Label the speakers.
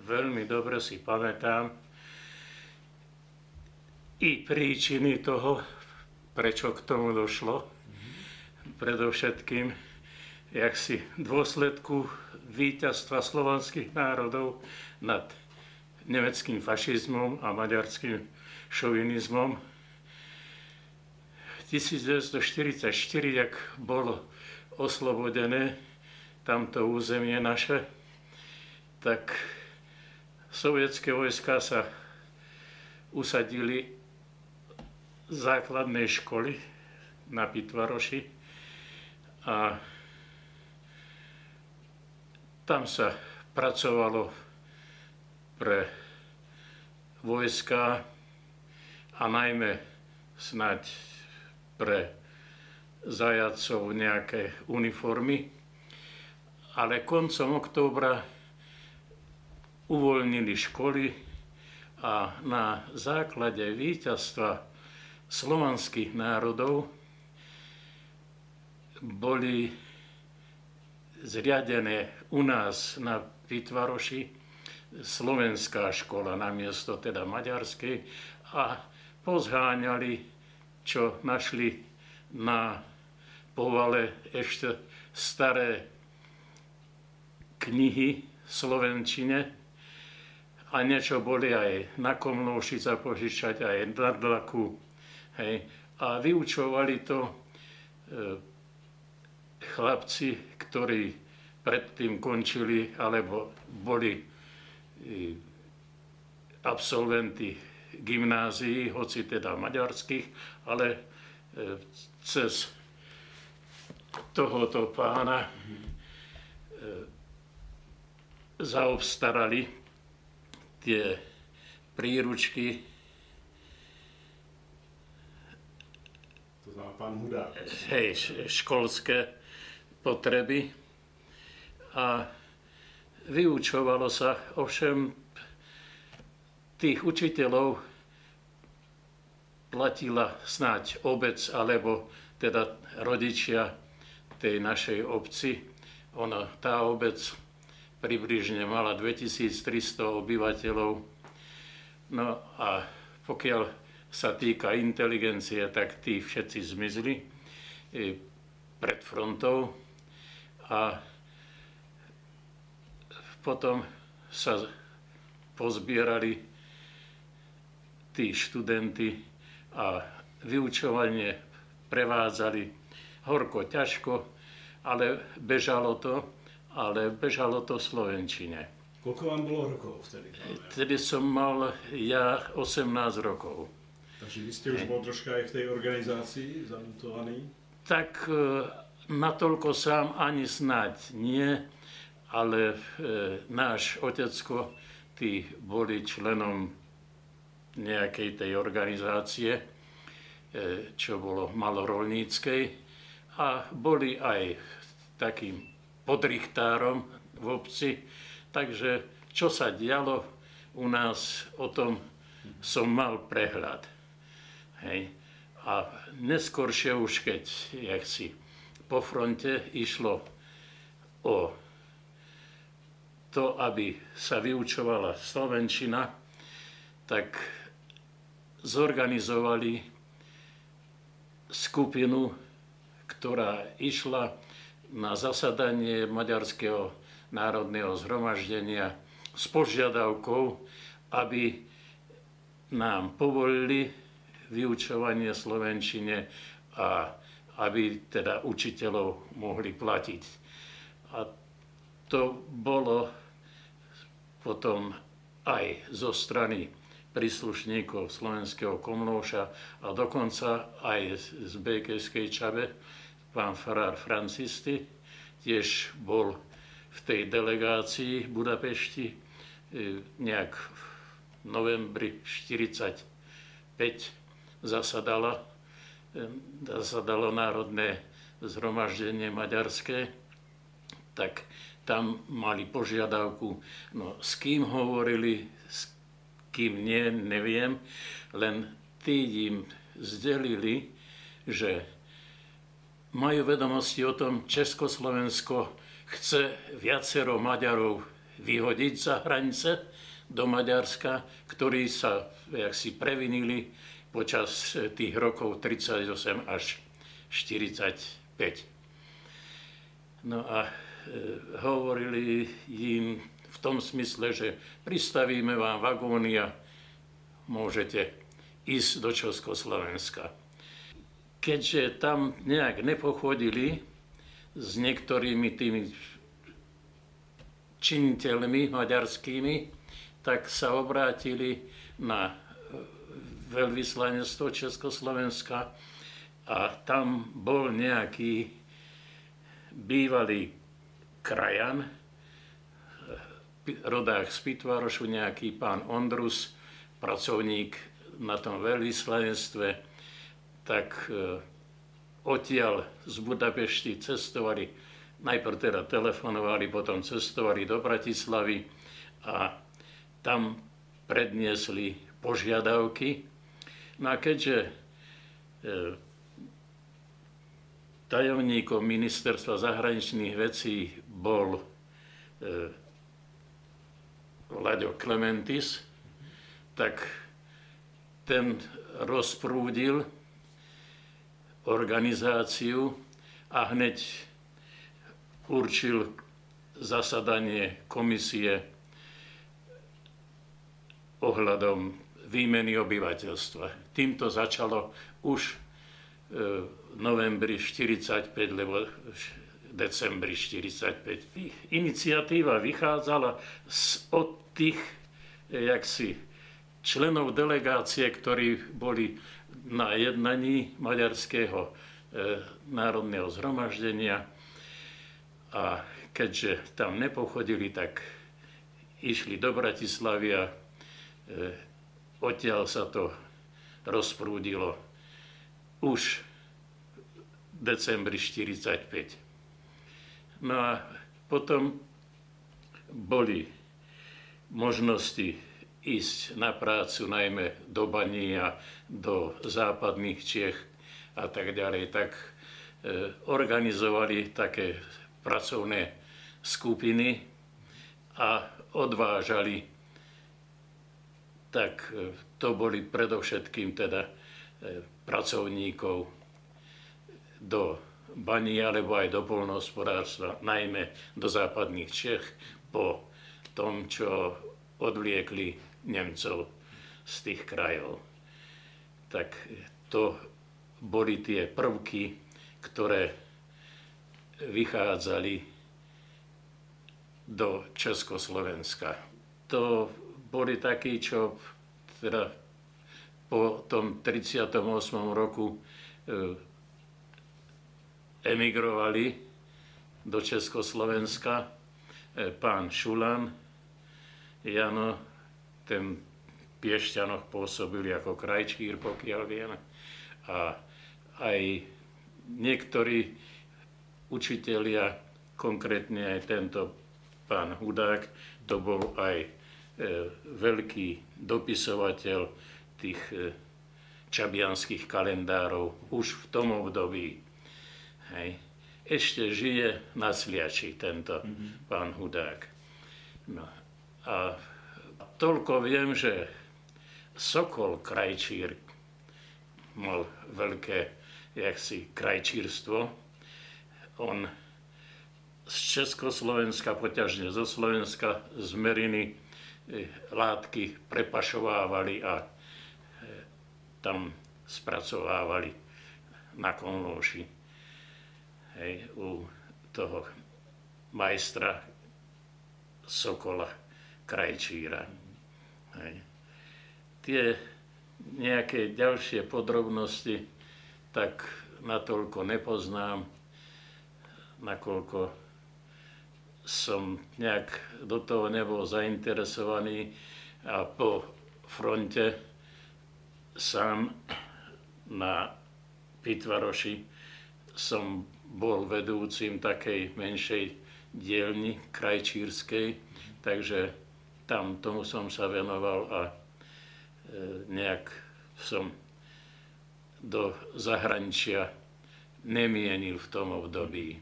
Speaker 1: veľmi dobre si pamätám i príčiny toho, prečo k tomu došlo. Predovšetkým, jak si v dôsledku víťazstva slovanských národov nad nemeckým fašizmom a maďarským šovinizmom 1944, jak bolo oslobodené tamto územie naše, tak sovietské vojská sa usadili základnej školy na Pitvaroši a tam sa pracovalo pre vojská a najmä snáď pre zajatcov nejaké uniformy, ale koncom októbra uvoľnili školy a na základe víťazstva slovanských národov boli zriadené u nás na Pitvaroši slovenská škola namiesto teda maďarskej a pozháňali, čo našli na povale ešte staré knihy v slovenčine a niečo boli aj na Komlóši zapožičať, aj na Dlaku. Hej. A vyučovali to chlapci, ktorí predtým končili, alebo boli absolventi gymnázií, hoci teda maďarských, ale cez tohoto pána zaobstarali tie príručky.
Speaker 2: To znamená pán Hudák.
Speaker 1: Hej, školské potreby a vyučovalo sa, ovšem tých učiteľov platila snáď obec, alebo teda rodičia tej našej obci. Tá obec približne mala 2300 obyvateľov. No a pokiaľ sa týka inteligencie, tak tí všetci zmizli pred frontou a potom sa pozbierali tí študenti a vyučovanie prevádzali horko, ťažko, ale bežalo to v slovenčine.
Speaker 2: Koľko vám bolo rokov vtedy?
Speaker 1: Vtedy som mal ja 18 rokov.
Speaker 2: Takže vy ste už bol troška aj v tej organizácii zamutovaný?
Speaker 1: Tak natoľko sám ani snáď nie, ale náš otecko, tí boli členom nejakej tej organizácie, čo bolo malorolníckej, a boli aj takým podrichtárom v obci, takže čo sa dialo u nás, o tom som mal prehľad. Hej. A neskôršie už, keď jak si po fronte išlo o to, aby sa vyučovala slovenčina, tak zorganizovali skupinu, ktorá išla na zasadanie Maďarského národného zhromaždenia s požiadavkou, aby nám povolili vyučovanie slovenčine a aby teda učiteľov mohli platiť. A to bolo potom aj zo strany príslušníkov slovenského Komlóša a dokonca aj z Békejskej Čabe pán farár Francisty tiež bol v tej delegácii v Budapešti nejak v novembri 1945 zasadalo Národné zhromaždenie maďarské, tak tam mali požiadavku, no s kým hovorili, s kým nie, neviem, len tí im zdelili, že majú vedomosti o tom, Československo chce viacero Maďarov vyhodiť za hranice do Maďarska, ktorí sa jaksi previnili počas tých rokov 38 až 45. No a hovorili im v tom smysle, že pristavíme vám vagóny a môžete ísť do Československa. Keďže tam nejak nepochodili s niektorými tými činiteľmi maďarskými, tak sa obrátili na veľvyslanectvo Československa a tam bol nejaký bývalý krajan, rodák z Pitvarošu, nejaký pán Ondrus, pracovník na tom veľvyslanectve, tak odtiaľ z Budapešti cestovali, najprv teda telefonovali, potom cestovali do Bratislavy a tam predniesli požiadavky. No a keďže tajomníkom ministerstva zahraničných vecí bol Vlaďo Klementis, tak ten rozprúdil organizáciu a hneď určil zasadanie komisie ohľadom výmeny obyvateľstva. Týmto začalo už v novembri 45, lebo decembri 45. Iniciatíva vychádzala od tých členov delegácie, ktorí boli na jednaní Maďarského národného zhromaždenia, a keďže tam nepochodili, tak išli do Bratislavy a odtiaľ sa to rozprúdilo už v decembri 45. No a potom boli možnosti ísť na prácu najmä do Baní a do západných Čiech a tak ďalej, tak organizovali také pracovné skupiny a odvážali. Tak to boli predovšetkým teda pracovníkov do Baní alebo aj do poľnohospodárstva, najmä do západných Čech po tom, čo odvliekli Nemcov z tých krajov. Tak to boli tie prvky, ktoré vychádzali do Československa. To boli takí, čo teda po tom 38. roku emigrovali do Československa. Pán Šulan, Jano, ten v Piešťanoch pôsobil ako krajčír, pokiaľ viem. A aj niektorí učitelia, konkrétne aj tento pán Hudák, to bol aj veľký dopisovateľ tých čabianských kalendárov už v tom období. Hej. Ešte žije na Sliači tento pán Hudák. No. A toľko viem, že Sokol krajčír mal veľké krajčírstvo. On z Československa, poťažne zo Slovenska, z Meriny látky prepašovávali a tam spracovávali na Konlóši. U toho majstra Sokola krajčíra. Tie nejaké ďalšie podrobnosti tak natoľko nepoznám, nakoľko som nejak do toho nebol zainteresovaný a po fronte sám na Pitvaroši som bol vedúcim takej menšej dielni krajčírskej, takže tam tomu som sa venoval a nejak som do zahraničia nemienil v tom období.